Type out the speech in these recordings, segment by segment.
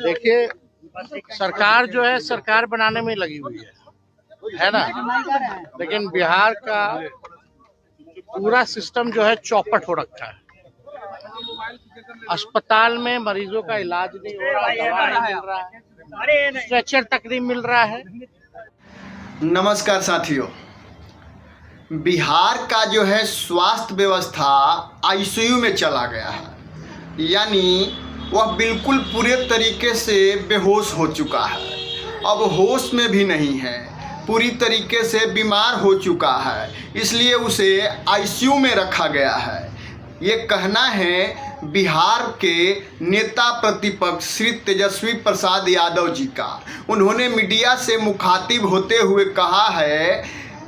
देखिए, सरकार जो है सरकार बनाने में लगी हुई है ना, लेकिन बिहार का पूरा सिस्टम जो है चौपट हो रखा है। अस्पताल में मरीजों का इलाज नहीं हो रहा, दवा नहीं मिल रहा है, स्ट्रेचर तक नहीं मिल रहा है। नमस्कार साथियों, बिहार का जो है स्वास्थ्य व्यवस्था आईसीयू में चला गया है, यानी वह बिल्कुल पूरे तरीके से बेहोश हो चुका है। अब होश में भी नहीं है, पूरी तरीके से बीमार हो चुका है, इसलिए उसे आईसीयू में रखा गया है। ये कहना है बिहार के नेता प्रतिपक्ष श्री तेजस्वी प्रसाद यादव जी का। उन्होंने मीडिया से मुखातिब होते हुए कहा है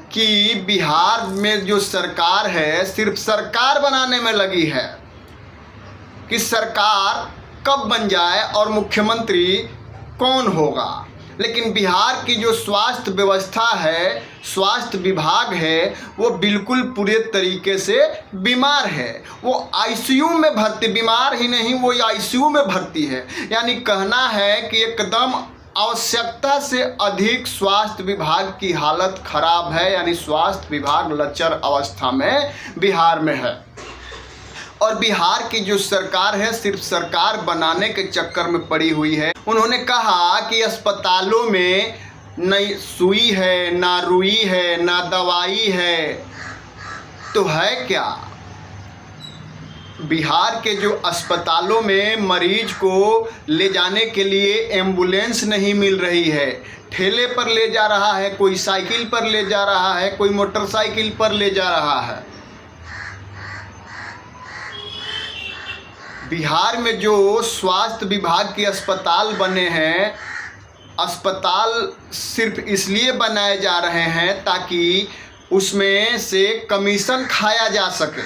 कि बिहार में जो सरकार है सिर्फ सरकार बनाने में लगी है कि सरकार कब बन जाए और मुख्यमंत्री कौन होगा, लेकिन बिहार की जो स्वास्थ्य व्यवस्था है, स्वास्थ्य विभाग है, वो बिल्कुल पूरे तरीके से बीमार है। वो आईसीयू में भर्ती, बीमार ही नहीं वो आईसीयू में भर्ती है। यानी कहना है कि एकदम आवश्यकता से अधिक स्वास्थ्य विभाग की हालत खराब है, यानी स्वास्थ्य विभाग लचर अवस्था में बिहार में है। और बिहार की जो सरकार है सिर्फ सरकार बनाने के चक्कर में पड़ी हुई है। उन्होंने कहा कि अस्पतालों में न सुई है, ना रुई है, ना दवाई है, तो है क्या? बिहार के जो अस्पतालों में मरीज को ले जाने के लिए एम्बुलेंस नहीं मिल रही है, ठेले पर ले जा रहा है, कोई साइकिल पर ले जा रहा है, कोई मोटरसाइकिल पर ले जा रहा है। बिहार में जो स्वास्थ्य विभाग के अस्पताल बने हैं, अस्पताल सिर्फ इसलिए बनाए जा रहे हैं ताकि उसमें से कमीशन खाया जा सके।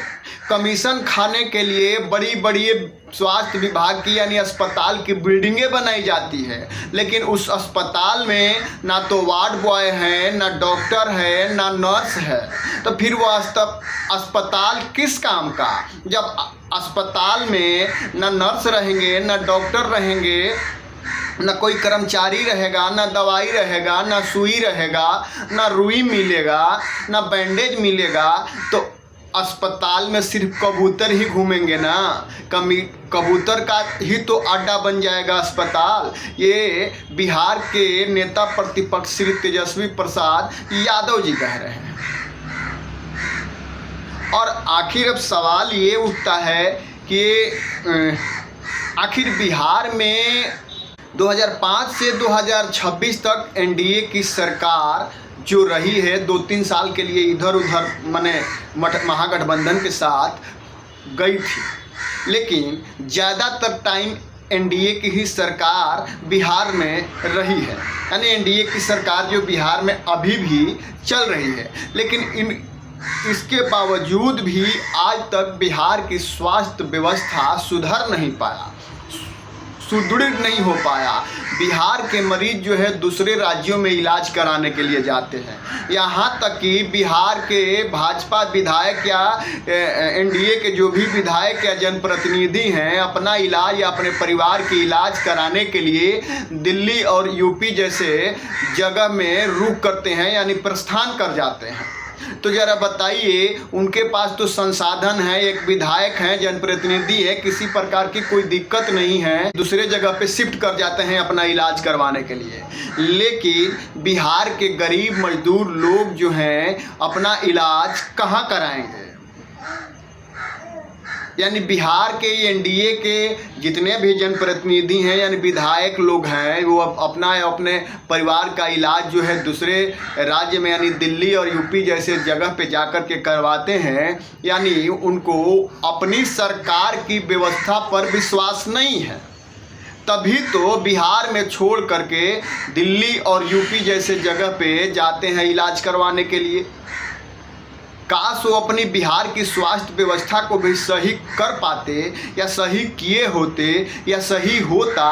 कमीशन खाने के लिए बड़ी बड़ी स्वास्थ्य विभाग की यानी अस्पताल की बिल्डिंगें बनाई जाती है, लेकिन उस अस्पताल में ना तो वार्ड बॉय है, ना डॉक्टर है, ना नर्स है। तो फिर वो अस्पताल किस काम का, जब अस्पताल में ना नर्स रहेंगे, ना डॉक्टर रहेंगे, ना कोई कर्मचारी रहेगा, ना दवाई रहेगा, ना सुई रहेगा, ना रुई मिलेगा, ना बैंडेज मिलेगा, तो अस्पताल में सिर्फ कबूतर ही घूमेंगे ना। कबूतर का ही तो अड्डा बन जाएगा अस्पताल। ये बिहार के नेता प्रतिपक्ष श्री तेजस्वी प्रसाद यादव जी कह रहे हैं। और आखिर अब सवाल ये उठता है कि आखिर बिहार में 2005 से 2026 तक एनडीए की सरकार जो रही है, 2-3 साल के लिए इधर उधर माने महागठबंधन के साथ गई थी, लेकिन ज़्यादातर टाइम एनडीए की ही सरकार बिहार में रही है। यानी एनडीए की सरकार जो बिहार में अभी भी चल रही है, लेकिन इसके बावजूद भी आज तक बिहार की स्वास्थ्य व्यवस्था सुधर नहीं पाया, सुदृढ़ नहीं हो पाया। बिहार के मरीज जो है दूसरे राज्यों में इलाज कराने के लिए जाते हैं। यहाँ तक कि बिहार के भाजपा विधायक या एनडीए के जो भी विधायक या जनप्रतिनिधि हैं, अपना इलाज या अपने परिवार के इलाज कराने के लिए दिल्ली और यूपी जैसे जगह में रुक करते हैं, यानी प्रस्थान कर जाते हैं। तो ज़रा बताइए, उनके पास तो संसाधन है, एक विधायक हैं, जनप्रतिनिधि है, किसी प्रकार की कोई दिक्कत नहीं है, दूसरे जगह पे शिफ्ट कर जाते हैं अपना इलाज करवाने के लिए। लेकिन बिहार के गरीब मजदूर लोग जो हैं अपना इलाज कहाँ कराएंगे? यानी बिहार के एनडीए के जितने भी जनप्रतिनिधि हैं यानी विधायक लोग हैं, वो अपने परिवार का इलाज जो है दूसरे राज्य में यानी दिल्ली और यूपी जैसे जगह पे जाकर के करवाते हैं। यानी उनको अपनी सरकार की व्यवस्था पर विश्वास नहीं है, तभी तो बिहार में छोड़ करके दिल्ली और यूपी जैसे जगह पे जाते हैं इलाज करवाने के लिए। काश वो अपनी बिहार की स्वास्थ्य व्यवस्था को भी सही कर पाते, या सही किए होते, या सही होता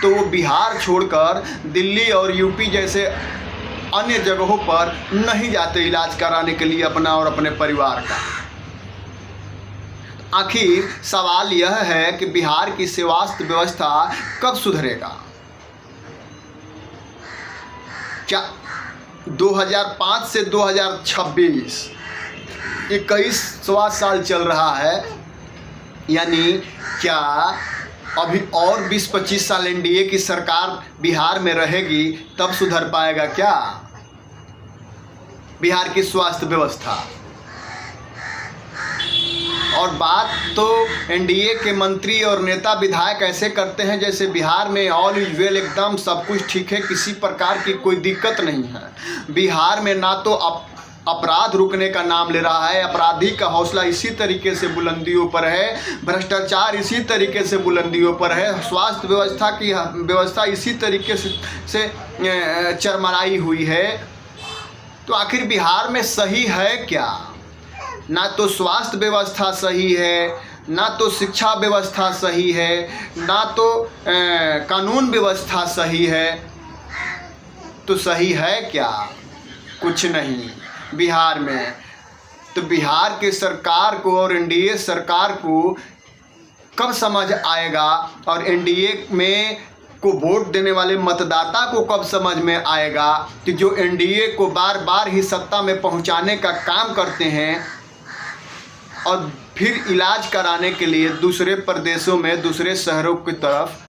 तो वो बिहार छोड़कर दिल्ली और यूपी जैसे अन्य जगहों पर नहीं जाते इलाज कराने के लिए अपना और अपने परिवार का। आखिर सवाल यह है कि बिहार की स्वास्थ्य व्यवस्था कब सुधरेगा? क्या 2005 से 2026 21वां साल चल रहा है, यानी क्या अभी और 20-25 साल एनडीए की सरकार बिहार में रहेगी तब सुधर पाएगा क्या बिहार की स्वास्थ्य व्यवस्था? और बात तो एनडीए के मंत्री और नेता विधायक ऐसे करते हैं जैसे बिहार में ऑल इज वेल, एकदम सब कुछ ठीक है, किसी प्रकार की कोई दिक्कत नहीं है। बिहार में ना तो अपराध रुकने का नाम ले रहा है, अपराधी का हौसला इसी तरीके से बुलंदियों पर है, भ्रष्टाचार इसी तरीके से बुलंदियों पर है, स्वास्थ्य व्यवस्था की व्यवस्था इसी तरीके से चरमराई हुई है। तो आखिर बिहार में सही है क्या? ना तो स्वास्थ्य व्यवस्था सही है, ना तो शिक्षा व्यवस्था सही है, ना तो कानून व्यवस्था सही है। तो सही है क्या? कुछ नहीं बिहार में। तो बिहार के सरकार को और एनडीए सरकार को कब समझ आएगा, और एनडीए में को वोट देने वाले मतदाता को कब समझ में आएगा कि जो एनडीए को बार बार ही सत्ता में पहुंचाने का काम करते हैं और फिर इलाज कराने के लिए दूसरे प्रदेशों में, दूसरे शहरों की तरफ